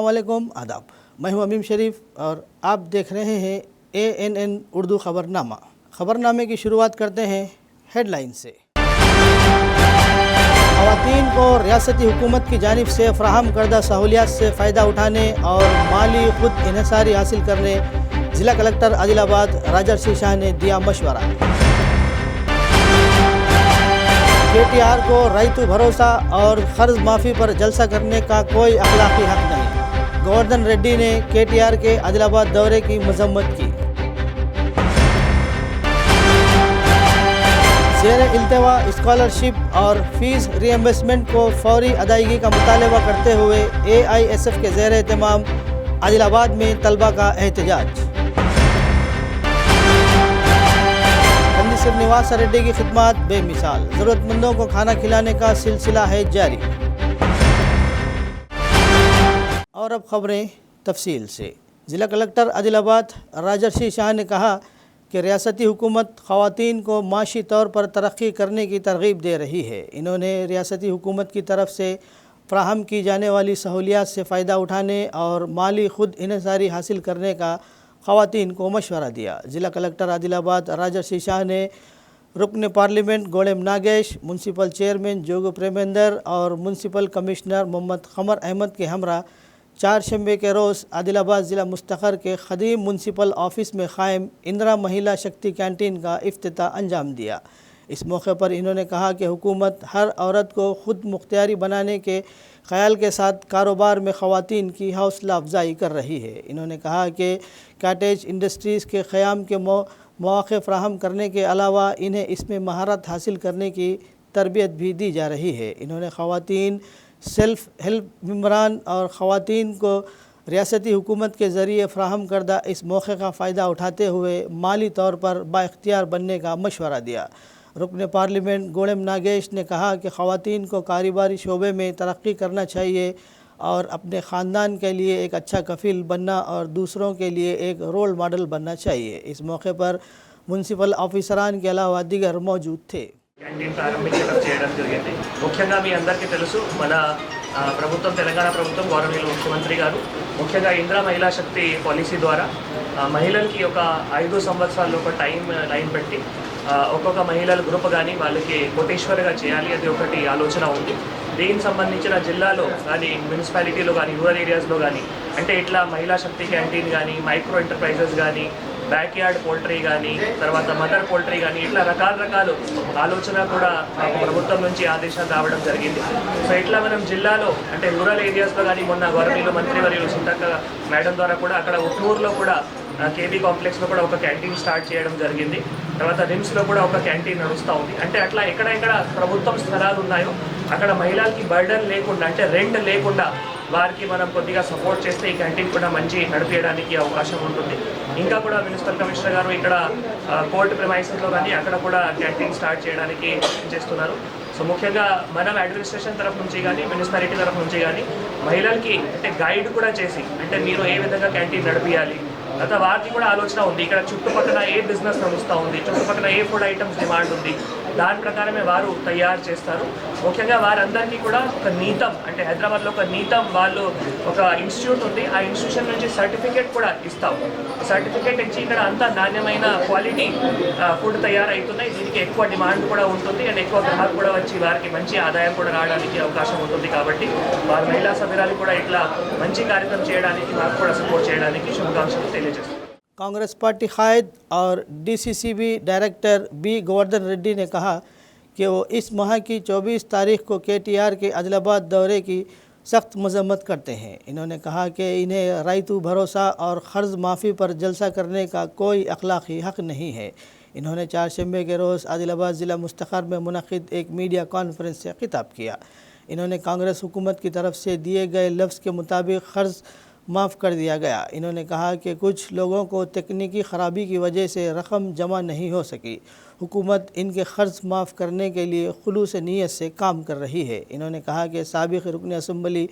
अस्सलाम वालेकुम, आदाब। मैं हूं अमीम शरीफ और आप देख रहे हैं ANN उर्दू ख़बरनामा। ख़बरनामे की शुरुआत करते हैं हेडलाइन से। ख़वातीन को रियासती हुकूमत की जानिब से फ़राहम करदा सहूलियात से फ़ायदा उठाने और माली खुद इन्हिसारी हासिल करने ज़िला कलेक्टर आदिलाबाद राजर्षि शाह ने दिया मशवरा। KTR को रईतु भरोसा और कर्ज माफ़ी पर जलसा करने का कोई अखलाकी हक नहीं। गोवर्धन रेड्डी ने KTR के आदिलाबाद दौरे की मजम्मत की। ज़ेर इल्तवा स्कॉलरशिप और फीस रीएम्बर्समेंट को फौरी अदायगी का मुतालबा करते हुए AISF के ज़ेर एहतमाम आदिलाबाद में तलबा का एहतजाज। श्रीनिवास रेड्डी की खिदमत बेमिसाल, ज़रूरतमंदों को खाना खिलाने का सिलसिला है जारी। और अब खबरें तफसील से। ज़िला कलेक्टर आदिलाबाद राजर्षि शाह ने कहा कि रियासती हुकूमत ख़वातीन को माशी तौर पर तरक्की करने की तरगीब दे रही है। इन्होंने रियासती हुकूमत की तरफ से फ़राहम की जाने वाली सहूलियात से फ़ायदा उठाने और माली खुद इन्हिसारी हासिल करने का ख़वातीन को मशवरा दिया। ज़िला कलेक्टर आदिलाबाद राजर्षि शाह ने रुकन parliament golem Nagesh, municipal chairman जोगो प्रेमेंदर और म्यूनसिपल कमिश्नर मोहम्मद क़मर अहमद के हमरा 4 शंबे के रोज़ आदिलाबाद ज़िला मुस्तक़र के ख़दीम म्यूनसिपल ऑफिस में क़ायम इंदिरा महिला शक्ति कैंटीन का इफ्तिताह अंजाम दिया। इस मौके पर इन्होंने कहा कि हुकूमत हर औरत को ख़ुद मुख्तियारी बनाने के ख़याल के साथ कारोबार में ख़वातीन की हौसला अफजाई कर रही है। इन्होंने कहा कि कॉटेज इंडस्ट्रीज़ के क़याम के मौक़े फ़राहम करने के अलावा इन्हें इसमें महारत हासिल करने की तरबियत भी दी जा रही है। इन्होंने ख़वातीन सेल्फ़ हेल्प मेम्बरान और ख़वातीन को रियासती हुकूमत के ज़रिए फ़राहम करदा इस मौक़े का फ़ायदा उठाते हुए माली तौर पर बाइख्तियार बनने का मशवरा दिया। रुकन पार्लियामेंट गोलेम नागेश ने कहा कि ख़वातीन को कारोबारी शोबे में तरक्की करना चाहिए और अपने ख़ानदान के लिए एक अच्छा कफ़ील बनना और दूसरों के लिए एक रोल मॉडल बनना चाहिए। इस मौके पर म्यूनसिपल ऑफिसरान के अलावा दीगर मौजूद थे। క్యాంటీన్ ప్రారంభించడం చేయడం జరిగింది। ముఖ్యంగా మీ అందరికీ తెలుసు మన ప్రభుత్వం తెలంగాణ ప్రభుత్వం గవర్నమెంట్ ముఖ్యమంత్రి గారు ముఖ్యంగా ఇందిరా మహిళా శక్తి పాలసీ ద్వారా మహిళలకి ఒక 5 సంవత్సరాల్లో ఒక టైం లైన్ పెట్టి ఒక్కొక్క మహిళల గ్రూప్ కానీ వాళ్ళకి కోటేశ్వరిగా చేయాలి అది ఒకటి ఆలోచన ఉంది। దీనికి సంబంధించిన జిల్లాలో కానీ మున్సిపాలిటీలో కానీ రూరల్ ఏరియాస్లో కానీ అంటే ఇట్లా మహిళా శక్తి క్యాంటీన్ కానీ మైక్రో ఎంటర్ప్రైజెస్ కానీ బ్యాక్ యార్డ్ పోల్ట్రీ కానీ తర్వాత మదర్ పోల్ట్రీ కానీ ఇట్లా రకాలు ఆలోచన కూడా ప్రభుత్వం నుంచి ఆదేశాలు రావడం జరిగింది। సో ఇట్లా మనం జిల్లాలో అంటే రూరల్ ఏరియాస్లో కానీ మొన్న గవర్నమెంట్ మంత్రివర్యులు సుంతక్క మేడం ద్వారా కూడా అక్కడ ఉట్నూరులో కూడా KB కాంప్లెక్స్లో కూడా ఒక క్యాంటీన్ స్టార్ట్ చేయడం జరిగింది। తర్వాత రిమ్స్లో కూడా ఒక క్యాంటీన్ నడుస్తూ ఉంది। అంటే అట్లా ఎక్కడెక్కడ ప్రభుత్వం స్థలాలు ఉన్నాయో అక్కడ మహిళలకి బర్డన్ లేకుండా అంటే రెంట్ లేకుండా వారికి మనం కొద్దిగా సపోర్ట్ చేస్తే ఈ క్యాంటీన్ కూడా మంచి నడిపించడానికి అవకాశం ఉంటుంది। ఇంకా కూడా మున్సిపల్ కమిషనర్ గారు ఇక్కడ కోర్టు ప్రిమైసెస్లో కానీ అక్కడ కూడా క్యాంటీన్ స్టార్ట్ చేయడానికి చేస్తున్నారు। సో ముఖ్యంగా మనం అడ్మినిస్ట్రేషన్ తరఫు నుంచి కానీ మున్సిపాలిటీ తరఫు నుంచి కానీ మహిళలకి అంటే గైడ్ కూడా చేసి అంటే మీరు ఏ విధంగా క్యాంటీన్ నడిపించాలి తర్వాత వారికి కూడా ఆలోచన ఉంది। ఇక్కడ చుట్టుపక్కల ఏ బిజినెస్ నడుస్తూ ఉంది, చుట్టుపక్కల ఏ ఫుడ్ ఐటమ్స్ డిమాండ్ ఉంది, దాని ప్రకారమే వారు తయారు చేస్తారు। ముఖ్యంగా వారందరికీ కూడా ఒక నీతం అంటే హైదరాబాద్లో ఒక నీతం వాళ్ళు ఒక ఇన్స్టిట్యూట్ ఉంది, ఆ ఇన్స్టిట్యూషన్ నుంచి సర్టిఫికేట్ కూడా ఇస్తాం। సర్టిఫికేట్ ఇచ్చి ఇక్కడ అంతా నాణ్యమైన క్వాలిటీ ఫుడ్ తయారవుతున్నాయి, దీనికి ఎక్కువ డిమాండ్ కూడా ఉంటుంది అండ్ ఎక్కువ గ్రాహకులు కూడా వచ్చి వారికి మంచి ఆదాయం కూడా రావడానికి అవకాశం ఉంటుంది। కాబట్టి వారి మహిళా సభ్యురాలు కూడా ఇట్లా మంచి కార్యక్రమం చేయడానికి మాకు కూడా సపోర్ట్ చేయడానికి శుభాకాంక్షలు తెలియజేస్తాం। कांग्रेस पार्टी कायद और DCCB director B Govardhan Reddy ने कहा कि वो इस माह की 24 तारीख को KTR के आदिलाबाद दौरे की सख्त मजम्मत करते हैं। इन्होंने कहा कि इन्हें रईतु भरोसा और कर्ज माफ़ी पर जलसा करने का कोई अखलाकी हक नहीं है। इन्होंने 4 शंबे के रोज़ आदिलाबाद ज़िला मुस्तक़र में मुनक़िद एक मीडिया कॉन्फ्रेंस से खिताब किया। इन्होंने कांग्रेस हुकूमत की तरफ से दिए गए लफ्ज़ के मुताबिक कर्ज माफ़ कर दिया गया। इन्होंने कहा कि कुछ लोगों को तकनीकी ख़राबी की वजह से रकम जमा नहीं हो सकी। हुकूमत इनके क़र्ज़ माफ़ करने के लिए खुलूस नीयत से काम कर रही है। इन्होंने कहा कि साबिक़ रुकन असम्बली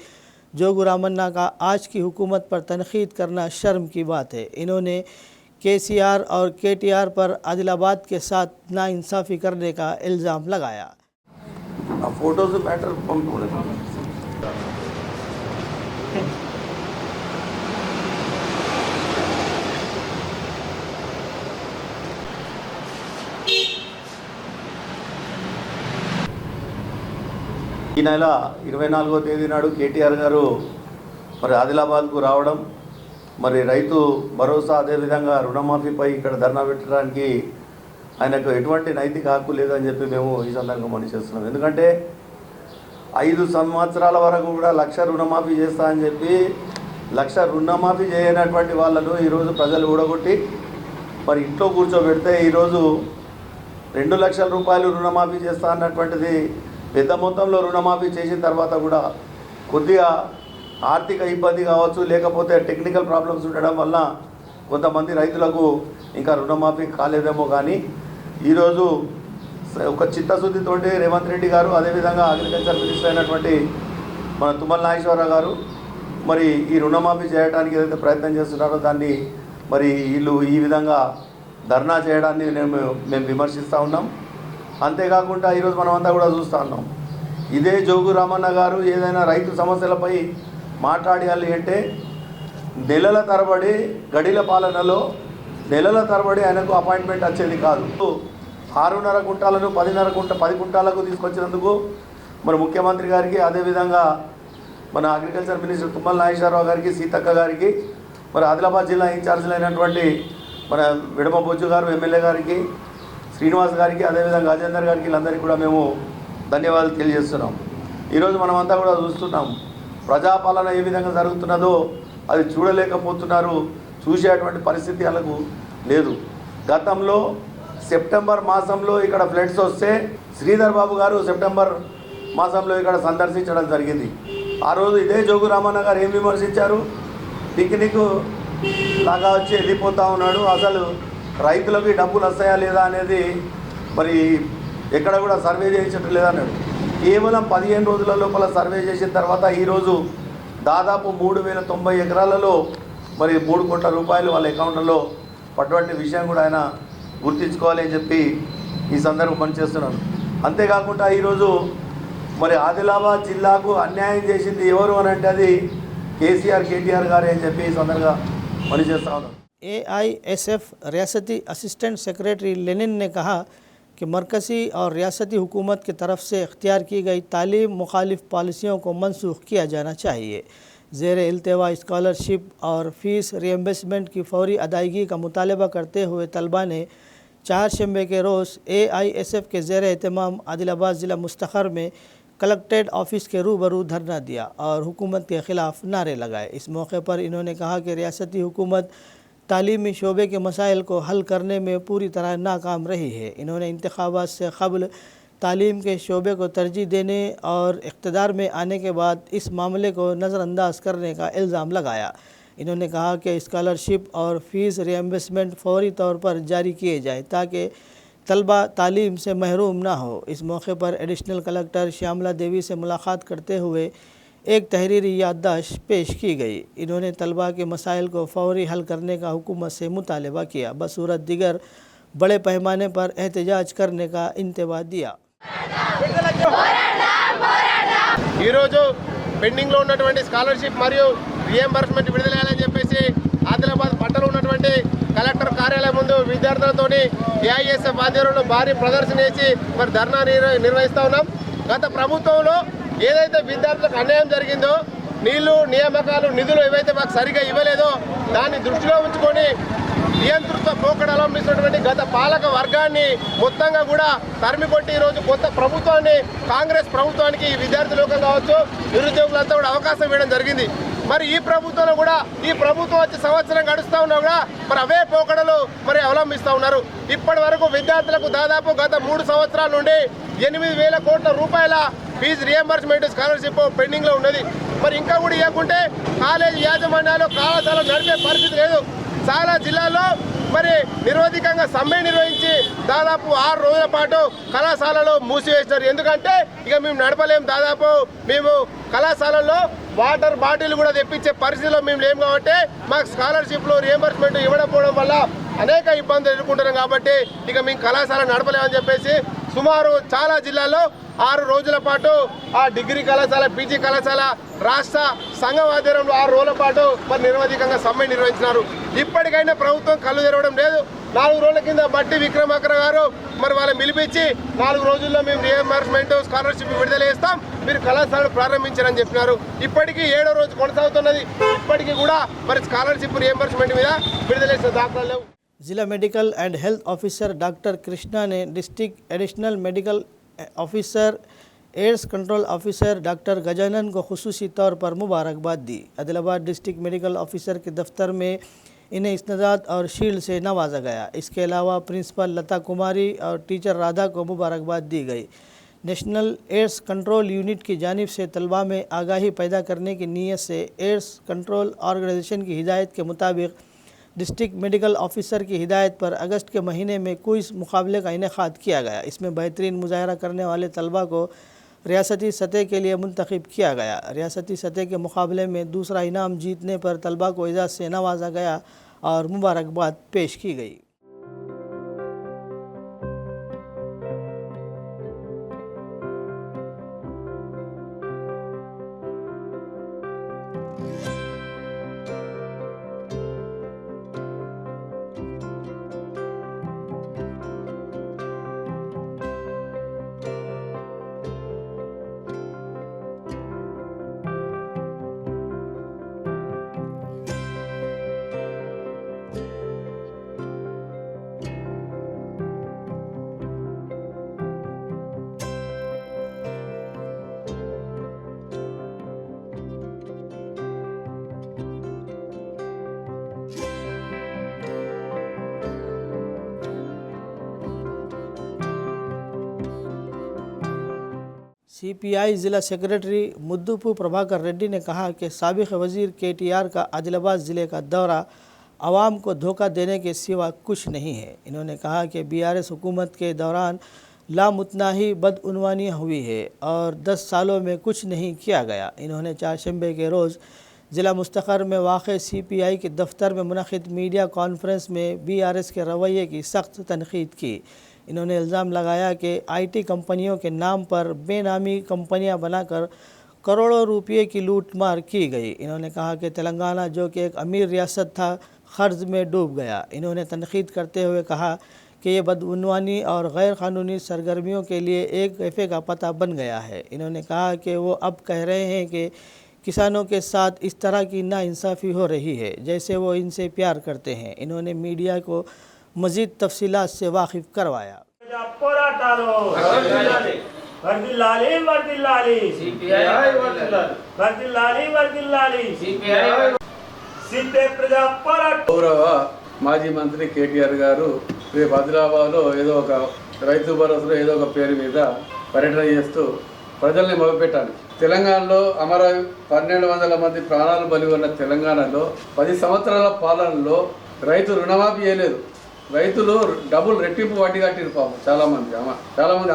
जोगू रामन्ना का आज की हुकूमत पर तनक़ीद करना शर्म की बात है। इन्होंने KCR और KTR पर आदिलाबाद के साथ नाइंसाफ़ी करने का इल्ज़ाम लगाया। फोटो से मैटर पंप होने ఈ నెల 24వ తేదీ నాడు కేటీఆర్ గారు మరి ఆదిలాబాద్కు రావడం, మరి రైతు భరోసా అదేవిధంగా రుణమాఫీపై ఇక్కడ ధర్నా పెట్టడానికి ఆయనకు ఎటువంటి నైతిక హక్కు లేదని చెప్పి మేము ఈ సందర్భంగా మనం చేస్తున్నాం. ఎందుకంటే 5 సంవత్సరాల వరకు కూడా 1,00,000 రుణమాఫీ చేస్తా అని చెప్పి 1,00,000 రుణమాఫీ చేయనటువంటి వాళ్ళను ఈరోజు ప్రజలు ఊడగొట్టి మరి ఇంట్లో కూర్చోబెడితే ఈరోజు 2 లక్షల రూపాయలు రుణమాఫీ చేస్తా అన్నటువంటిది పెద్ద మొత్తంలో రుణమాఫీ చేసిన తర్వాత కూడా కొద్దిగా ఆర్థిక ఇబ్బంది కావచ్చు, లేకపోతే టెక్నికల్ ప్రాబ్లమ్స్ ఉండడం వల్ల కొంతమంది రైతులకు ఇంకా రుణమాఫీ కాలేదేమో. కానీ ఈరోజు ఒక చిత్తశుద్ధితోటి రేవంత్ రెడ్డి గారు అదేవిధంగా అగ్రికల్చర్ మినిస్టర్ అయినటువంటి మన తుమ్మల నాగేశ్వరరావు గారు మరి ఈ రుణమాఫీ చేయడానికి ఏదైతే ప్రయత్నం చేస్తున్నారో దాన్ని మరి వీళ్ళు ఈ విధంగా ధర్నా చేయడాన్ని మేము విమర్శిస్తూ ఉన్నాం. అంతేకాకుండా ఈరోజు మనమంతా కూడా చూస్తూ ఉన్నాం, ఇదే జోగు రామన్న గారు ఏదైనా రైతు సమస్యలపై మాట్లాడాలి అంటే నెలల తరబడి గడిల పాలనలో నెలల తరబడి ఆయనకు అపాయింట్మెంట్ వచ్చేది కాదు. 6.5 గుంటాలను 10 గుంటాలకు తీసుకొచ్చినందుకు మరి ముఖ్యమంత్రి గారికి, అదేవిధంగా మన అగ్రికల్చర్ మినిస్టర్ తుమ్మల నాగేశ్వరరావు గారికి, సీతక్క గారికి, మరి ఆదిలాబాద్ జిల్లా ఇన్ఛార్జీలు అయినటువంటి మన విడమ బొజ్జు గారు ఎమ్మెల్యే గారికి, శ్రీనివాస్ గారికి, అదేవిధంగా అజేందర్ గారికి, వీళ్ళందరికీ కూడా మేము ధన్యవాదాలు తెలియజేస్తున్నాం. ఈరోజు మనమంతా కూడా చూస్తున్నాం, ప్రజాపాలన ఏ విధంగా జరుగుతున్నదో అది చూడలేకపోతున్నారు, చూసేటువంటి పరిస్థితి వాళ్ళకు లేదు. గతంలో సెప్టెంబర్ మాసంలో ఇక్కడ ఫ్లడ్స్ వస్తే శ్రీధర్ బాబు గారు సెప్టెంబర్ మాసంలో ఇక్కడ సందర్శించడం జరిగింది. ఆ రోజు ఇదే జోగు రామన్న గారు ఏం విమర్శించారు, పిక్నిక్ లాగా వచ్చి వెళ్ళిపోతూ ఉన్నాడు, అసలు రైతులకి డబ్బులు వస్తాయా లేదా అనేది మరి ఎక్కడ కూడా సర్వే చేయించడం లేదన్నాడు. కేవలం 15 రోజుల లోపల సర్వే చేసిన తర్వాత ఈరోజు దాదాపు 3,090 ఎకరాలలో మరి 3 కోట్ల రూపాయలు వాళ్ళ అకౌంట్లలో పటువంటి విషయం కూడా ఆయన గుర్తించుకోవాలి అని చెప్పి ఈ సందర్భం పనిచేస్తున్నాను. అంతేకాకుండా ఈరోజు మరి ఆదిలాబాద్ జిల్లాకు అన్యాయం చేసింది ఎవరు అని అంటే అది కేటీఆర్ గారే అని చెప్పి ఈ సందర్భంగా పనిచేస్తా ఉన్నాను. AISF रियासती असिस्टेंट सेक्रेटरी लेनिन ने कहा कि मरकज़ी और रियासती हुकूमत की तरफ से इख्तियार की गई तालीम मुखालिफ पॉलिसियों को मनसूख किया जाना चाहिए। ज़ेर इल्तवा स्कॉलरशिप और फ़ीस रीइंबर्समेंट की फौरी अदायगी का मुतालबा करते हुए तलबा ने 4 शंबे के रोज़ AISF के ज़ेर एहतमाम आदिलाबाद ज़िला मुस्तखर में कलेक्ट्रेट ऑफिस के रूबरू धरना दिया और हुकूमत के ख़िलाफ़ नारे लगाए। इस मौके पर इन्होंने कहा कि रियासती हुकूमत तालीमी शोबे के मसाइल को हल करने में पूरी तरह नाकाम रही है। इन्होंने इंतखाबात से क़ब्ल तालीम के शोबे को तरजीह देने और इक़्तिदार में आने के बाद इस मामले को नज़रअंदाज करने का इल्ज़ाम लगाया। इन्होंने कहा कि स्कॉलरशिप और फ़ीस रीइंबर्समेंट फौरी तौर पर जारी किए जाए ताकि तलबा तालीम से महरूम ना हो। इस मौके पर एडिशनल कलेक्टर श्यामला देवी से मुलाकात करते हुए एक तहरीरी याददाश्त पेश की गई। इन्होंने तलबा के मसाइल को फौरी हल करने का हुकूमत से मुतालबा किया, बसूरत दिगर बड़े पैमाने पर एहतजाज करने का इंतबा दिया। ఈరోజు పెండింగ్లో ఉన్నటువంటి స్కాలర్షిప్ మరియు రీఎంబర్స్మెంట్ విడుదల చేయాలని చెప్పేసి ఆదిలాబాద్ పట్టణంలో ఉన్నటువంటి కలెక్టర్ కార్యాలయం ముందు విద్యార్థులతోని AISF ఆధ్వర్యంలో భారీ ప్రదర్శన చేసి మరి ధర్నా నిర్వహిస్తూ ఉన్నాం. గత ప్రభుత్వంలో ఏదైతే విద్యార్థులకు అన్యాయం జరిగిందో, నీళ్లు నియామకాలు నిధులు ఏవైతే మాకు సరిగా ఇవ్వలేదో దాన్ని దృష్టిలో ఉంచుకొని నియంతృత్వ పోకడ అవలంబిస్తున్నటువంటి గత పాలక వర్గాన్ని మొత్తంగా కూడా తరిమికొట్టి ఈరోజు కొత్త ప్రభుత్వాన్ని, కాంగ్రెస్ ప్రభుత్వానికి విద్యార్థి లోకం కావచ్చు, నిరుద్యోగులంతా కూడా అవకాశం ఇవ్వడం జరిగింది. మరి ఈ ప్రభుత్వంలో కూడా ఈ ప్రభుత్వం వచ్చి సంవత్సరం గడుస్తూ ఉన్నా కూడా మరి అవే పోకడలు మరి అవలంబిస్తూ ఉన్నారు. ఇప్పటి వరకు విద్యార్థులకు దాదాపు గత 3 సంవత్సరాల నుండి 8,000 కోట్ల రూపాయల ఫీజు రియంబర్స్మెంట్ స్కాలర్షిప్ పెండింగ్లో ఉన్నది. మరి ఇంకా కూడా ఇవ్వకుంటే కాలేజీ యాజమాన్యాలు కళాశాలలు నడిపే పరిస్థితి లేదు. చాలా జిల్లాల్లో మరి నిరవధికంగా సమ్మె నిర్వహించి దాదాపు 6 రోజుల పాటు కళాశాలలో మూసివేసినారు. ఎందుకంటే ఇక మేము నడపలేము, దాదాపు మేము కళాశాలల్లో వాటర్ బాటిల్ కూడా తెప్పించే పరిస్థితిలో మేము లేము కాబట్టి మాకు స్కాలర్షిప్లు రియంబర్స్మెంట్ ఇవ్వకపోవడం వల్ల అనేక ఇబ్బందులు ఎదుర్కొంటున్నాం కాబట్టి ఇక మేము కళాశాల నడపలేమని చెప్పేసి సుమారు చాలా జిల్లాల్లో 6 రోజుల పాటు ఆ డిగ్రీ కళాశాల, పీజీ కళాశాల రాష్ట్ర సంఘం ఆధ్వర్యంలో 6 రోజుల పాటు మరి నిరవధికంగా సమ్మె నిర్వహించినారు. ఇప్పటికైనా ప్రభుత్వం కళ్ళు తెరవడం లేదు. 4 రోజుల కింద బట్టి విక్రమార్క గారు మరి వాళ్ళని పిలిపించి 4 రోజుల్లో మేము రియంబర్స్మెంట్ స్కాలర్షిప్ విడుదల చేస్తాం, మీరు కళాశాలను ప్రారంభించారని చెప్పినారు. ఇప్పటికీ 7వ రోజు కొనసాగుతున్నది. ఇప్పటికీ కూడా మరి స్కాలర్షిప్ రియంబర్స్మెంట్ మీద విడుదల చేసిన దాఖలాలు లేవు. जिला medical and health officer doctor Krishna ने district additional medical officer AIDS control officer doctor Gajanan को खुसूसी तौर पर मुबारकबाद दी। आदिलाबाद डिस्ट्रिक्ट मेडिकल ऑफिसर के दफ्तर में इन्हें इस्नादात और शील्ड से नवाजा गया। इसके अलावा प्रिंसिपल लता कुमारी और टीचर राधा को मुबारकबाद दी गई। नेशनल एड्स कंट्रोल यूनिट की जानिब से तलबा में आगाही पैदा करने की नीयत से एड्स कंट्रोल ऑर्गेनाइजेशन की हिदायत के मुताबिक डिस्ट्रिक्ट मेडिकल ऑफिसर की हिदायत पर अगस्त के महीने में क्विज़ मुकाबले का इनेकाद किया गया। इसमें बेहतरीन मुजाहरा करने वाले तलबा को रियासती सतह के लिए मुंतखब किया गया। रियासती सतह के मुकाबले में दूसरा इनाम जीतने पर तलबा को एजाज़ से नवाजा गया और मुबारकबाद पेश की गई। CPI ज़िला सेक्रेटरी मुद्दुपु प्रभाकर रेड्डी ने कहा कि साबिक़ वज़ीर KTR का आदिलाबाद ज़िले का दौरा आवाम को धोखा देने के सिवा कुछ नहीं है। इन्होंने कहा कि BRS हुकूमत के दौरान लामुतनाही बदउनवानी हुई है और 10 सालों में कुछ नहीं किया गया। इन्होंने चारशंबे के रोज़ ज़िला मुस्तक़र में वाक़ CPI के दफ्तर में मुनक़िद मीडिया कॉन्फ्रेंस में BRS के रवैये की सख्त तनक़ीद की। इन्होंने इल्ज़ाम लगाया कि IT कंपनियों के नाम पर बेनामी कंपनियां बनाकर करोड़ों रुपये की लूट मार की गई। इन्होंने कहा कि तेलंगाना जो कि एक अमीर रियासत था क़र्ज़ में डूब गया। इन्होंने तनक़ीद करते हुए कहा कि ये बदउनवानी और गैर क़ानूनी सरगर्मियों के लिए एक कैफ़े का पता बन गया है। इन्होंने कहा कि वो अब कह रहे हैं कि किसानों के साथ इस तरह की नाइंसाफ़ी हो रही है जैसे वो इनसे प्यार करते हैं। इन्होंने मीडिया को मज़ीद तफसीलात से वाकिफ़ करवाया। గౌరవ మాజీ మంత్రి కేటీఆర్ గారు రేపు ఆదిలాబాద్లో ఏదో ఒక రైతు భరోసాలో ఏదో ఒక పేరు మీద పర్యటన చేస్తూ ప్రజల్ని మొదలుపెట్టాలి. తెలంగాణలో 1200 మంది ప్రాణాలు బలి ఉన్న తెలంగాణలో 10 సంవత్సరాల పాలనలో రైతు రుణమాఫీ చేయలేదు. రైతులు డబుల్ రెట్టింపు వడ్డీ కట్టిరు పాపం. చాలా మంది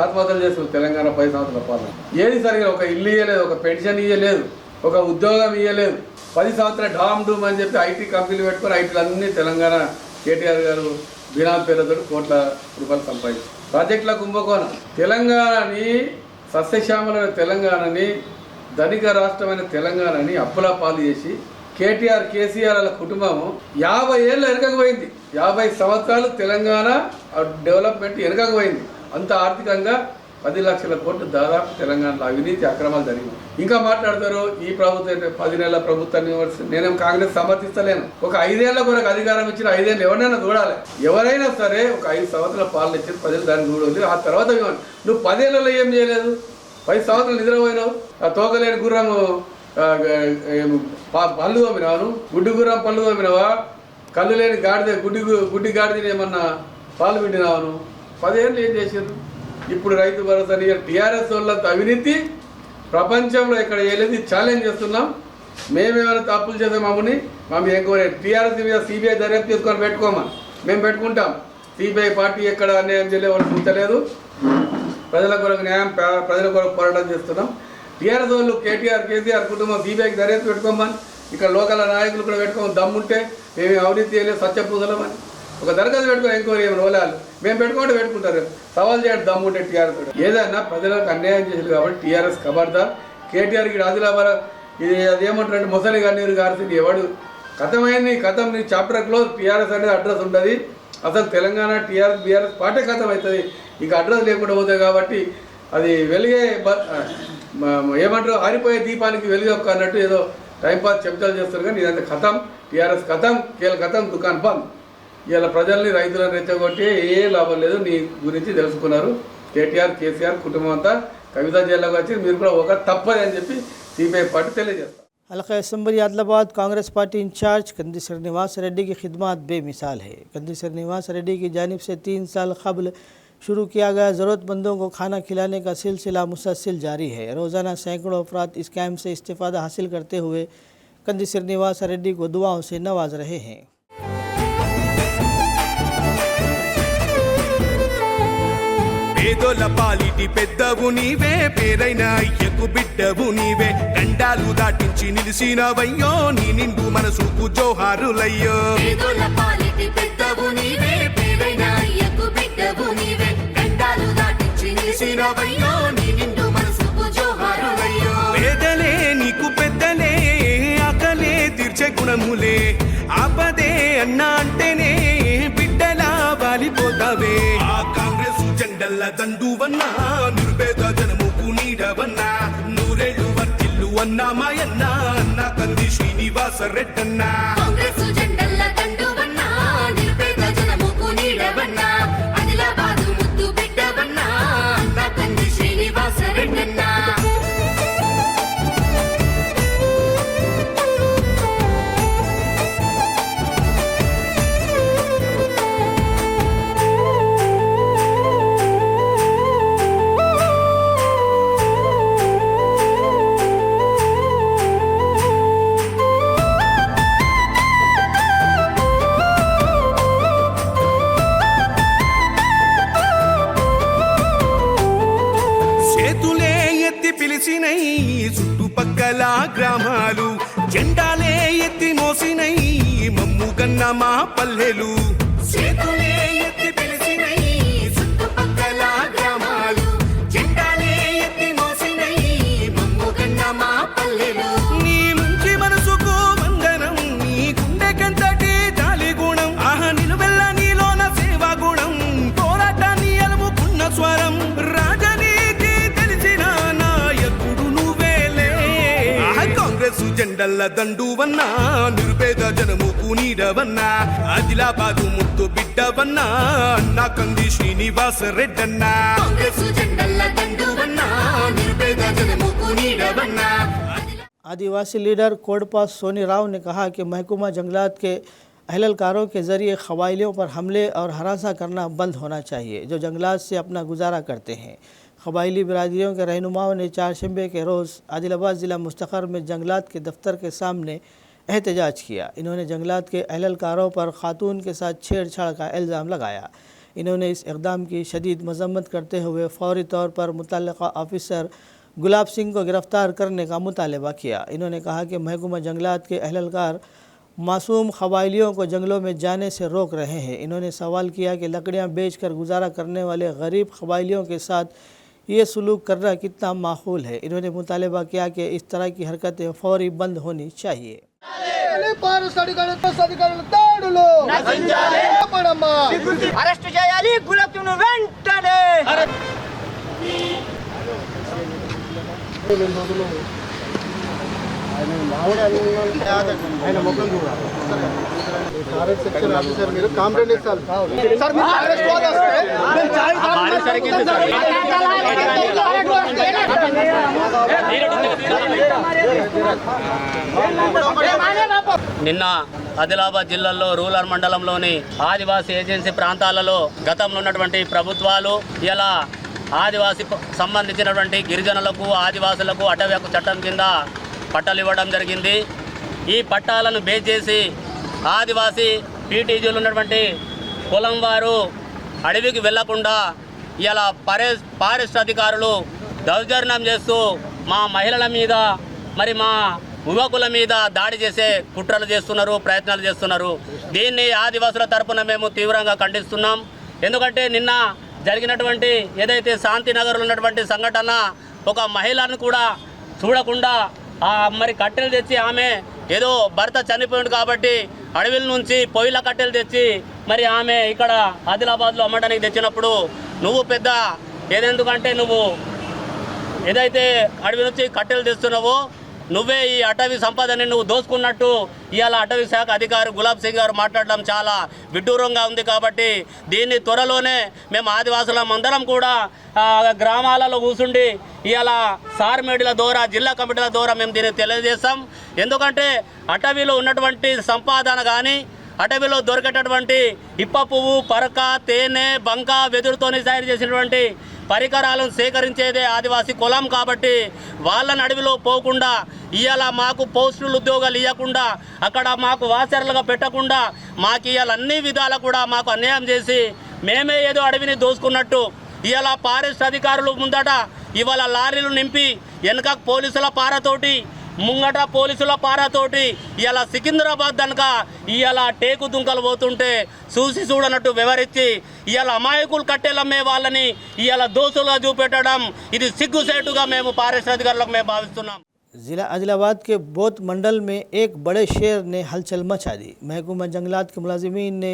ఆత్మహత్యలు చేస్తున్నారు తెలంగాణ 10 సంవత్సరాల పాలన. ఏది సరిగా ఒక ఇల్లు ఇవ్వలేదు, ఒక పెన్షన్ ఇవ్వలేదు, ఒక ఉద్యోగం ఇవ్వలేదు. 10 సంవత్సరాల డామ్ డూమ్ అని చెప్పి IT కంపెనీలు పెట్టుకొని ITలు అన్నీ తెలంగాణ కేటీఆర్ గారు బినామీ పేరుతో కోట్ల రూపాయలు సంపాదించారు. ప్రాజెక్టుల కుంభకోణం. తెలంగాణని సస్యశ్యామలైన తెలంగాణని ధనిక రాష్ట్రమైన తెలంగాణని అప్పుల పాలు చేసి కేటీఆర్ కేసీఆర్ వాళ్ళ కుటుంబం 50 ఏళ్ళు వెనకపోయింది. 50 సంవత్సరాలు తెలంగాణ డెవలప్మెంట్ వెనకపోయింది. అంత ఆర్థికంగా 10 లక్షల కోట్లు దాదాపు తెలంగాణలో అవినీతి అక్రమాలు జరిగింది. ఇంకా మాట్లాడతారు ఈ ప్రభుత్వం 10 నెలల ప్రభుత్వాన్ని నేనేం కాంగ్రెస్ సమర్థిస్తలేను. ఒక 5 ఏళ్ల కొరకు అధికారం ఇచ్చిన 5 ఏళ్ళు ఎవరైనా చూడాలి. ఎవరైనా సరే ఒక 5 సంవత్సరాల పాలన ఇచ్చి ప్రజలు దాన్ని చూడాలి. ఆ తర్వాత నువ్వు 10 ఏళ్లలో ఏం చేయలేదు, 10 సంవత్సరాలు నిద్రపోయినావు. ఆ తోకలేని గుర్రం పళ్ళు తోమినావు, గుడ్డి గుర్రం పళ్ళు తోమినావా, కళ్ళు లేని గాడిద గుడ్డి గాడిదని ఏమన్నా పాలు పిండినావు. 10 ఏళ్ళు ఏం చేసారు? ఇప్పుడు రైతు భరోసా TRS వాళ్ళంత అవినీతి ప్రపంచంలో ఎక్కడ చేయలేదు. ఛాలెంజ్ చేస్తున్నాం. మేమేమైనా తప్పులు చేసే మమ్మల్ని ఎంక్వైరీ TRS మీద CBI దర్యాప్తు చేసుకొని పెట్టుకోమని మేము పెట్టుకుంటాం. CBI పార్టీ ఎక్కడ అన్యాయం చేయలేదు, వాళ్ళు గుర్తలేదు. ప్రజల కొరకు న్యాయం, ప్రజల కొరకు పోరాటం చేస్తున్నాం. TRS వాళ్ళు కేటీఆర్ కుటుంబం CBIకి దర్యాప్తు పెట్టుకోమని, ఇక్కడ లోకల్ నాయకులు కూడా పెట్టుకోమని, దమ్ముంటే మేము అవినీతి చేయలేదు సత్యపూజలమని ఒక దరఖాస్తు పెట్టుకొని ఎంక్వైరీ ఏమైనా రోలాలు మేము పెట్టుకుంటే పెట్టుకుంటారు. సవాల్ చేయండి దమ్ముంటే TRS ఏదైనా ప్రజలకు అన్యాయం చేసేది కాబట్టి TRS ఖబర్దార్. కేటీఆర్కి ఆదిలాబాద్ ఇది అదేమంటారంటే ముసలి గన్నీరు గారిని ఎవడు కథమైంది కథం నీ చాప్టర్ క్లోజ్. TRS అనేది అడ్రస్ ఉంటుంది. అసలు తెలంగాణ బీఆర్ఎస్ పార్టీ ఖతం అవుతుంది, ఇక అడ్రస్ లేకుండా పోతుంది. కాబట్టి అది వెలిగే ఏమంటారు ఆరిపోయే దీపానికి వెలుగు అన్నట్టు ఏదో టైంపాస్ చెప్తాలు చేస్తారు. కానీ ఇదంతా ఖతం, టీఆర్ఎస్ ఖతం, కేల్ ఖతం, దుకాన్ బంద్. ఇలా ప్రజల్ని రైతులను రెచ్చగొట్టి ఏ లాభం లేదు. నీ గురించి తెలుసుకున్నారు కేటీఆర్ కేసీఆర్ కుటుంబం అంతా కవితా జైల్లోకి వచ్చి మీరు కూడా ఒక తప్పని అని చెప్పి సిపిఐ పార్టీ తెలియజేస్తారు. हल्का assembly Adilabad Congress party incharge Kandi Srinivas Reddy की खिदमत बेमिसाल है। कंदी श्रीनिवास रेड्डी की जानिब से 3 साल कबल शुरू किया गया ज़रूरतमंदों को खाना खिलाने का सिलसिला मुसलसल जारी है। रोज़ाना सैकड़ों अफराद इस कैंप से इस्तेफ़ादा हासिल करते हुए कंदी श्रीनिवास रेड्डी को दुआओं से नवाज रहे हैं। పేదోల పాలిటి పెద్దవు నీవే, పేరైన అయ్యకు బిడ్డవు నీవే, గండాలు దాటించి నిలిసినవయ్యో, నీ నిండు మనసుకు జోహారులయ్యో. పేదోల పాలిటి పెద్దవు నీవే, పేరైన అయ్యకు బిడ్డవు నీవే, గండాలు దాటించి నిలిసినవయ్యో, నీ నిండు మనసుకు జోహారులయ్యో. పేదలే నీకు పెద్దలే, ఆకలే తీర్చే గుణములే, ఆపదే అన్నా అంటేనే బిడ్డలా వాలిపోతావే. ఆ కాంగ్రెస్ జెండల్ల దండువన్నా, నిరుపేద జనముకు నీడవన్నా, నూరేళ్ళు వర్తిల్లు అన్నా మాయన్నా, అన్న కంది శ్రీనివాస రెడ్డన్నా. కాంగ్రెస్ జెండల్ల దండువన్నా, నిరుపేద జనముకు నీడవన్నా, ఆదిలాబాదు ముద్దు బిడ్డవన్నా, అన్న కంది శ్రీనివాస రెడ్డన్నా. పిలిచినై చుట్టుపక్కల గ్రామాలు, జెండాలే ఎత్తి మోసినై మమ్ము కన్న మా పల్లెలు. చేతులే ఎత్తి పిలిచినై చుట్టుపక్కల గ్రామాలు, జెండాలే ఎత్తి మోసినై మమ్ము కన్న మా పల్లెలు. నీ మంచి మనసుకు వందనం, నీ గుండెకంతటి జాలి గుణం, ఆహా నిలువెల్ల నీలోన సేవా గుణం, పోరాటాన్ని అలుముకున్న స్వరం, రాజనీతి తెలిసిన నాయకుడు నువ్వేలే. కాంగ్రెస్ జెండల్ల దండువన్నా, నిరుపేద జనముకు నీడవన్నా, ఆదిలాబాదు ముద్దు బిడ్డవన్నా, అన్న కంది శ్రీనివాస రెడ్డన్నా. కాంగ్రెస్ జెండల్ల దండువన్నా, నిరుపేద జనముకు నీడవన్నా. आदिवासी लीडर कोडपास सोनी राव ने कहा कि महकमा जंगलात के अहलकारों के ज़रिए क़बाइलियों पर हमले और हरासा करना बंद होना चाहिए, जो जंगलात से अपना गुजारा करते हैं। क़बाइली बिरादरियों के रहनुमाओं ने चारशंबे के रोज़ आदिलाबाद ज़िला मुस्तक़र में जंगलात के दफ्तर के सामने एहतजाज किया। इन्होंने जंगलात के अहलकारों पर ख़ातून के साथ छेड़छाड़ का इल्ज़ाम लगाया। इन्होंने इस इक़दाम की शदीद मज़म्मत करते हुए फ़ौरी तौर पर मुतल्लिक़ा ऑफिसर गुलाब सिंह को गिरफ़्तार करने का मुतालबा किया। इन्होंने कहा कि महकमा जंगलात के अहलकार मासूम क़बाइलियों को जंगलों में जाने से रोक रहे हैं। इन्होंने सवाल किया कि लकड़ियाँ बेचकर गुजारा करने वाले गरीब क़बाइलियों के साथ ये सलूक करना कितना माकूल है। इन्होंने मुतालबा किया कि इस तरह की हरकतें फ़ौरी बंद होनी चाहिए। అరెస్ట్ చేయాలి గులతును వెంటనే. మీరు కాంప్లైంట్ ఇస్తారు సార్, మీరు అరెస్ట్ నిన్న ఆదిలాబాద్ జిల్లాలో రూరల్ మండలంలోని ఆదివాసీ ఏజెన్సీ ప్రాంతాలలో గతంలో ఉన్నటువంటి ప్రభుత్వాలు ఇలా ఆదివాసీ సంబంధించినటువంటి గిరిజనులకు ఆదివాసులకు అటవీ హక్కు చట్టం కింద పట్టాలు ఇవ్వడం జరిగింది. ఈ పట్టాలను బేస్ చేసి ఆదివాసీ పీటీజీలు ఉన్నటువంటి కులం వారు అడవికి వెళ్లకుండా ఇలా ఫారెస్ట్ అధికారులు దౌర్జన్యం చేస్తూ మా మహిళల మీద మరి మా యువకుల మీద దాడి చేసే కుట్రలు చేస్తున్నారు, ప్రయత్నాలు చేస్తున్నారు. దీన్ని ఆదివాసుల తరపున మేము తీవ్రంగా ఖండిస్తున్నాం. ఎందుకంటే నిన్న జరిగినటువంటి ఏదైతే శాంతినగర్లో ఉన్నటువంటి సంఘటన, ఒక మహిళను కూడా చూడకుండా మరి కట్టెలు తెచ్చి, ఆమె ఏదో భర్త చనిపోయింది కాబట్టి అడవిల నుంచి పొయ్యిల కట్టెలు తెచ్చి మరి ఆమె ఇక్కడ ఆదిలాబాద్లో అమ్మడానికి తెచ్చినప్పుడు నువ్వు పెద్ద ఏదెందుకంటే నువ్వు ఏదైతే అడవి నుంచి కట్టెలు తెస్తున్నావో నువ్వే ఈ అటవీ సంపదని నువ్వు దోసుకున్నట్టు ఇవాళ అటవీ శాఖ అధికారి గులాబ్ సింగ్ గారు మాట్లాడడం చాలా విడ్డూరంగా ఉంది. కాబట్టి దీన్ని త్వరలోనే మేము ఆదివాసులం అందరం కూడా గ్రామాలలో కూర్చుండి ఇవాళ సార్మేడిల ద్వారా జిల్లా కమిటీల ద్వారా మేము దీన్ని తెలియజేస్తాం. ఎందుకంటే అటవీలో ఉన్నటువంటి సంపాదన కానీ అటవీలో దొరికేటటువంటి ఇప్ప పువ్వు, పరక, తేనె, బంక, వెదురుతోని తయారు చేసినటువంటి పరికరాలను సేకరించేదే ఆదివాసీ కులం. కాబట్టి వాళ్ళని అడవిలో పోకుండా ఇవాళ మాకు పోస్టులు ఉద్యోగాలు ఇవ్వకుండా అక్కడ మాకు వాసర్లుగా పెట్టకుండా మాకు ఇవాళ అన్ని విధాలు కూడా మాకు అన్యాయం చేసి మేమే ఏదో అడవిని దోసుకున్నట్టు ఇవాళ ఫారెస్ట్ అధికారులు ముందట ఇవాళ లారీలు నింపి వెనక పోలీసుల పారతోటి ముంగట పోలీసుల పారతోటి ఇవాళ సికింద్రాబాద్ దనక ఇవాళ టేకు దుంకలు పోతుంటే చూసి చూడనట్టు వివరించి ఇవాళ అమాయకులు కట్టెలమ్మే వాళ్ళని ఇవాళ దోషులుగా చూపెట్టడం ఇది సిగ్గుసేటుగా మేము ఫారెస్ట్ అధికారులకు మేము భావిస్తున్నాం. ज़िला आदिलाबाद के बोथ मंडल में एक बड़े शेर ने हलचल मचा दी। महकूमा जंगलात के मुलाजिमीन ने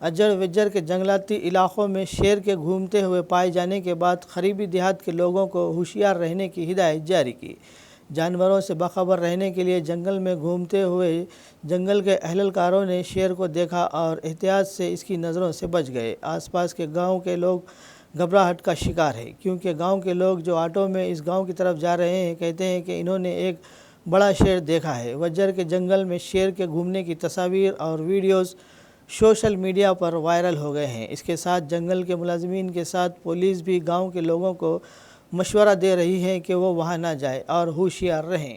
अजर वजर के जंगलाती इलाक़ों में शेर के घूमते हुए पाए जाने के बाद करीबी देहात के लोगों को होशियार रहने की हिदायत जारी की। जानवरों से बाखबर रहने के लिए जंगल में घूमते हुए जंगल के अहलकारों ने शेर को देखा और एहतियात से इसकी नज़रों से बच गए। आसपास के गांव के लोग घबराहट का शिकार है क्योंकि गांव के लोग जो ऑटो में इस गांव की तरफ जा रहे हैं कहते हैं कि इन्होंने एक बड़ा शेर देखा है। वज्जर के जंगल में शेर के घूमने की तस्वीर और वीडियोस सोशल मीडिया पर वायरल हो गए हैं। इसके साथ जंगल के मुलाजिमीन के साथ पुलिस भी गांव के लोगों को मशवरा दे रही है कि वो वहां ना जाए और होशियार रहें।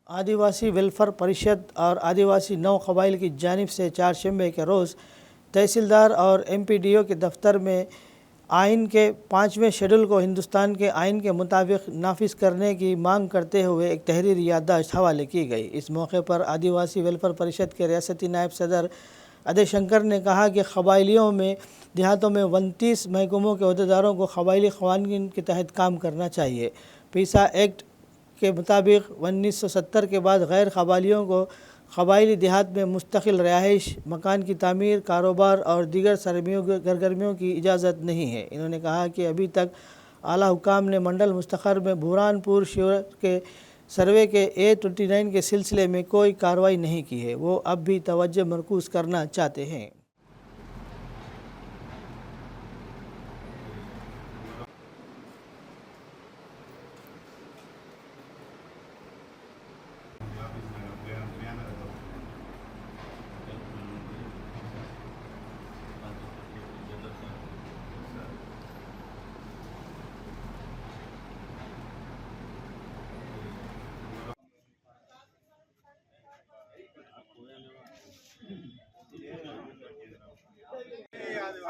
आदिवासी वेलफेयर परिषद और आदिवासी नौ कबाइल की जानिब से चारशंबे के रोज़ तहसीलदार और एमपीडीओ के दफ्तर में आइन के 5वें शेड्यूल को हिंदुस्तान के आइन के मुताबिक नाफिज करने की मांग करते हुए एक तहरीर याददाश्त हवाले की गई। इस मौके पर आदिवासी वेलफेयर परिषद के रियासती नायब सदर अजय शंकर ने कहा कि कबाइलियों में देहातों में 29 महकमों के अहदेदारों को कबाइली क़वानीन के तहत काम करना चाहिए। पीसा एक्ट के मुताबिक 1970 के बाद गैर कबाइलियों को कबाइली देहात में मुस्तकिल रिहाइश, मकान की तामीर, कारोबार और दीगर सरगर्मियों की इजाज़त नहीं है। इन्होंने कहा कि अभी तक आला हुकाम ने मंडल मुस्तखर में बुरहानपुर शिवर के सर्वे के A29 के सिलसिले में कोई कार्रवाई नहीं की है। वो अब भी तवज्जो मरकूज़ करना चाहते हैं।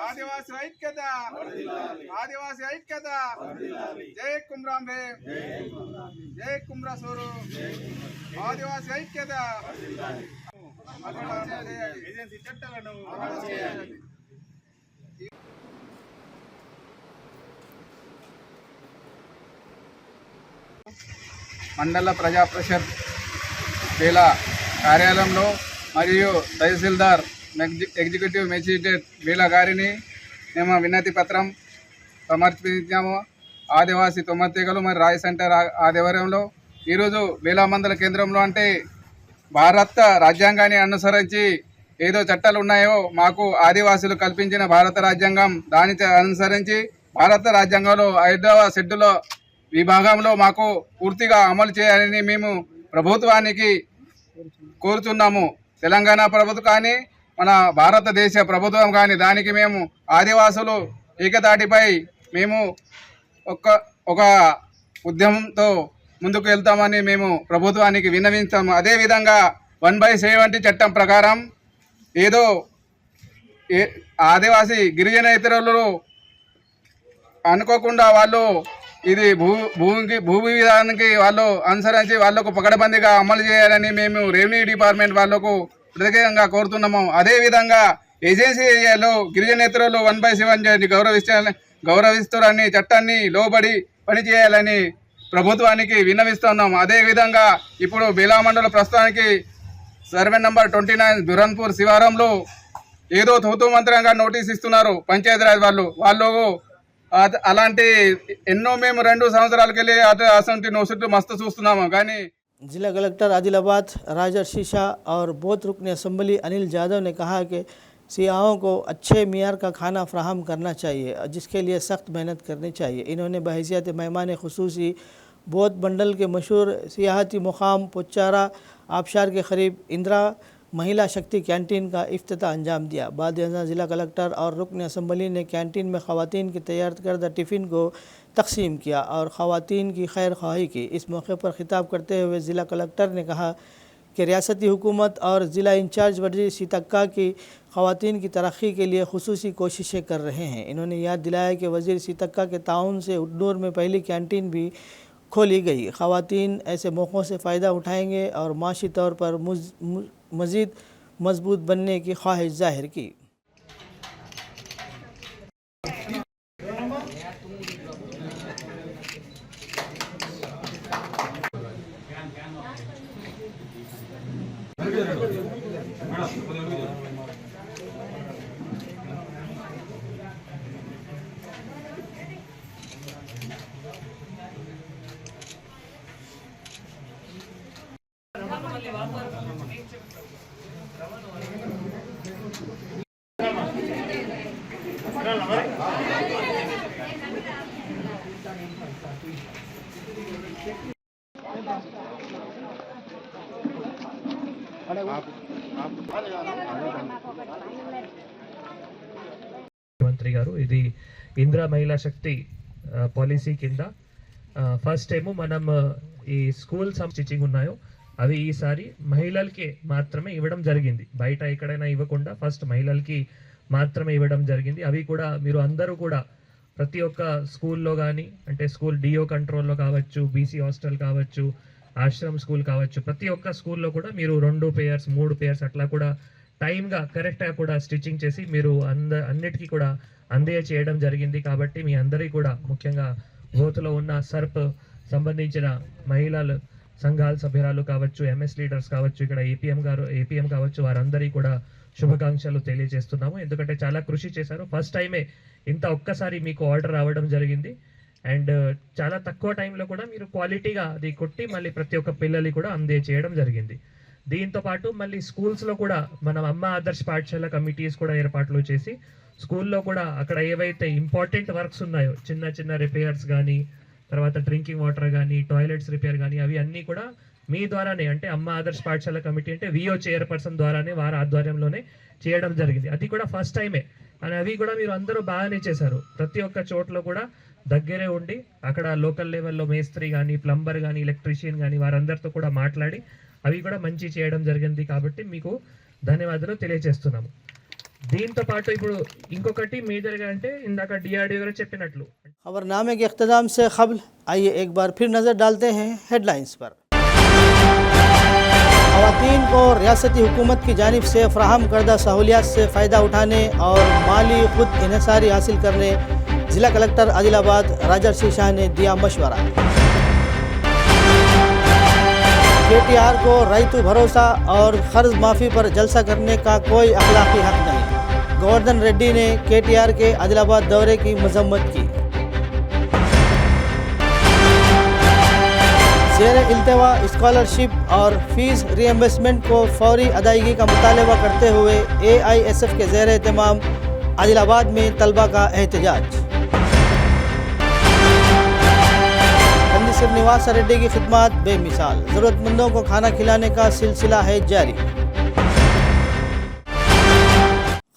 ఆదివాసి ఐక్యత, ఆదివాసి ఐక్యత, జై కుమ్రాం భీమ్, జై కుమ్రా సోరు, ఆదివాసి ఐక్యత, ఏజెన్సీ చట్టాలను అమలు చేయాలి. మండల ప్రజా పరిషత్ జిల్లా కార్యాలయంలో మరియు తహసీల్దార్ ఎగ్జిక్యూటివ్ మేజిస్ట్రేట్ వీళ్ళ గారిని మేము వినతి పత్రం సమర్పించాము. ఆదివాసీ తొమ్మతీగలు మరి రాయ్ సెంటర్ ఆధ్వర్యంలో ఈరోజు వేలా మండల కేంద్రంలో అంటే భారత రాజ్యాంగాన్ని అనుసరించి ఏదో చట్టాలు ఉన్నాయో మాకు ఆదివాసులు కల్పించిన భారత రాజ్యాంగం దాని అనుసరించి భారత రాజ్యాంగంలో 5వ షెడ్యూల్ విభాగంలో మాకు పూర్తిగా అమలు చేయాలని మేము ప్రభుత్వానికి కోరుతున్నాము. తెలంగాణ ప్రభుత్వం కానీ మన భారతదేశ ప్రభుత్వం కానీ దానికి మేము ఆదివాసులు ఏకతాటిపై మేము ఒక ఉద్యమంతో ముందుకు వెళ్తామని మేము ప్రభుత్వానికి విన్నవిస్తాము. అదేవిధంగా 1/70 చట్టం ప్రకారం ఏదో ఆదివాసీ గిరిజనేతరులు అనుకోకుండా వాళ్ళు ఇది భూ విధానానికి వాళ్ళు అనుసరించి వాళ్ళకు పకడ్బందీగా అమలు చేయాలని మేము రెవెన్యూ డిపార్ట్మెంట్ వాళ్ళకు ప్రత్యేకంగా కోరుతున్నాము. అదేవిధంగా ఏజెన్సీ ఏరియాలో గిరిజనేతరులు 1/70 గౌరవిస్తారని చట్టాన్ని లోబడి పనిచేయాలని ప్రభుత్వానికి విన్నవిస్తున్నాం. అదేవిధంగా ఇప్పుడు బేలామండల ప్రస్తుతానికి సర్వే నంబర్ 29 దురన్పూర్ శివారంలో ఏదో తూతూ మంత్రంగా నోటీస్ ఇస్తున్నారు పంచాయతీరాజ్ వాళ్ళు అలాంటి ఎన్నో మేము 2 సంవత్సరాలకి వెళ్ళి అసలు నోసులు మస్తు చూస్తున్నాము. కానీ जिला कलेक्टर आदिलाबाद राजर्षि शाह और बोथ रुकन असम्बली अनिल यादव ने कहा कि सियाहों को अच्छे मियार का खाना फ्राहम करना चाहिए, जिसके लिए सख्त मेहनत करनी चाहिए. इन्होंने बहैसियत मेहमान खुसूसी बोथ मंडल के मशहूर सियाहती मुकाम पुच्चारा आबशार के करीब इंदिरा महिला शक्ति कैंटीन का इफ्तिताह अंजाम दिया. बाद जिला कलेक्टर और रुकन असम्बली ने कैंटीन में ख़वातीन की तैयार करदा टिफ़िन को तकसीम किया और ख़वातीन की खैर ख्वाही की. इस मौके पर ख़िताब करते हुए ज़िला कलेक्टर ने कहा कि रियासती हुकूमत और ज़िला इंचार्ज वज़ीर सीतक्का की ख़वातीन की तरक्की के लिए खुसूसी कोशिशें कर रहे हैं. इन्होंने याद दिलाया कि वज़ीर सीतक्का के ताउन से उड्डूर में पहली कैंटीन भी खोली गई. ख़वातीन ऐसे मौक़ों से फ़ायदा उठाएंगे और माशी तौर पर मज़ीद मजबूत बनने की ख्वाहिश ज़ाहिर की. ముఖ్యమంత్రి గారు ఇది ఇందిరా మహిళా శక్తి పాలసీ కింద ఫస్ట్ టైం మనం ఈ స్కూల్ స్టిచింగ్ ఉన్నాయో అవి ఈసారి మహిళలకి మాత్రమే ఇవ్వడం జరిగింది. బయట ఎక్కడైనా ఇవ్వకుండా ఫస్ట్ మహిళలకి మాత్రమే ఇవ్వడం జరిగింది. అవి కూడా మీరు అందరూ కూడా ప్రతి ఒక్క స్కూల్లో కానీ అంటే స్కూల్ డిఓ కంట్రోల్లో కావచ్చు, బీసీ హాస్టల్ కావచ్చు, ఆశ్రమ్ స్కూల్ కావచ్చు, ప్రతి ఒక్క స్కూల్లో కూడా మీరు 2 పేయర్స్ 3 పేయర్స్ అట్లా కూడా టైమ్గా కరెక్ట్గా కూడా స్టిచ్చింగ్ చేసి మీరు అన్నిటికీ కూడా చేయడం జరిగింది. కాబట్టి మీ అందరికీ కూడా ముఖ్యంగా బోత్లో ఉన్న సర్ప్ సంబంధించిన మహిళలు సంఘాల సభ్యురాలు కావచ్చు, ఎంఎస్ లీడర్స్ కావచ్చు, ఇక్కడ ఏపీఎం కావచ్చు, వారందరికీ కూడా శుభాకాంక్షలు తెలియజేస్తున్నాము. ఎందుకంటే చాలా కృషి చేశారు. ఫస్ట్ టైమే ఇంత ఒక్కసారి మీకు ఆర్డర్ రావడం జరిగింది. అండ్ చాలా తక్కువ టైంలో కూడా మీరు క్వాలిటీగా అది కొట్టి మళ్ళీ ప్రతి ఒక్క పిల్లలు కూడా చేయడం జరిగింది. దీంతో పాటు మళ్ళీ స్కూల్స్లో కూడా మనం అమ్మ ఆదర్శ పాఠశాల కమిటీస్ కూడా ఏర్పాట్లు చేసి స్కూల్లో కూడా అక్కడ ఏవైతే ఇంపార్టెంట్ వర్క్స్ ఉన్నాయో చిన్న చిన్న రిపేర్స్ కానీ, తర్వాత డ్రింకింగ్ వాటర్ కానీ, టాయిలెట్స్ రిపేర్ కానీ, అవి అన్నీ కూడా మీ ద్వారానే అంటే అమ్మ ఆదర్శ పాఠశాల కమిటీ అంటే విఓ చైర్పర్సన్ ద్వారానే వారి ఆధ్వర్యంలోనే చేయడం జరిగింది. అది కూడా ఫస్ట్ టైమే. అని అవి కూడా మీరు అందరూ బాగానే చేశారు. ప్రతి ఒక్క చోట్ల కూడా దగ్గరే ఉండి అక్కడ లోకల్ లెవెల్లో మేస్త్రి కానీ, ప్లంబర్ కానీ, ఎలక్ట్రీషియన్ కానీ వారందరితో కూడా మాట్లాడి అవి కూడా మంచి చేయడం జరిగింది. కాబట్టి మీకు ధన్యవాదాలు తెలియజేస్తున్నాము. దీంతో పాటు ఇప్పుడు ఇంకొకటి మేజర్గా అంటే ఇందాక డిఆర్డీఓ గారు చెప్పినట్లు खबरनामे के इख्तिताम से क़ब्ल आइए एक बार फिर नज़र डालते हैं हेडलाइंस पर. ख़वातीन को रियासती हुकूमत की जानिब से फ़राहम करदा सहूलियात से फ़ायदा उठाने और माली खुद इन्हिसारी हासिल करने ज़िला कलेक्टर आदिलाबाद राजर्षि शाह ने दिया मशवरा. KTR को रैतु भरोसा और कर्ज माफ़ी पर जलसा करने का कोई अखलाकी हक नहीं. गोवर्धन रेड्डी ने KTR के आदिलाबाद दौरे की मजम्मत की. ज़ेर इल्तवा स्कॉलरशिप और फीस रीएम्बर्समेंट को फौरी अदायगी का मुतालबा करते हुए AISF के ज़ेर एहतमाम आदिलाबाद में तलबा का एहतजाज. श्रीनिवास रेड्डी की खिदमत बेमिसाल, ज़रूरतमंदों को खाना खिलाने का सिलसिला है जारी.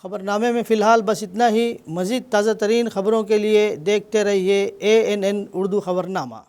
खबरनामे में फ़िलहाल बस इतना ही। मज़ीद ताज़ा तरीन खबरों के लिए देखते रहिए ANN उर्दू खबरनामा।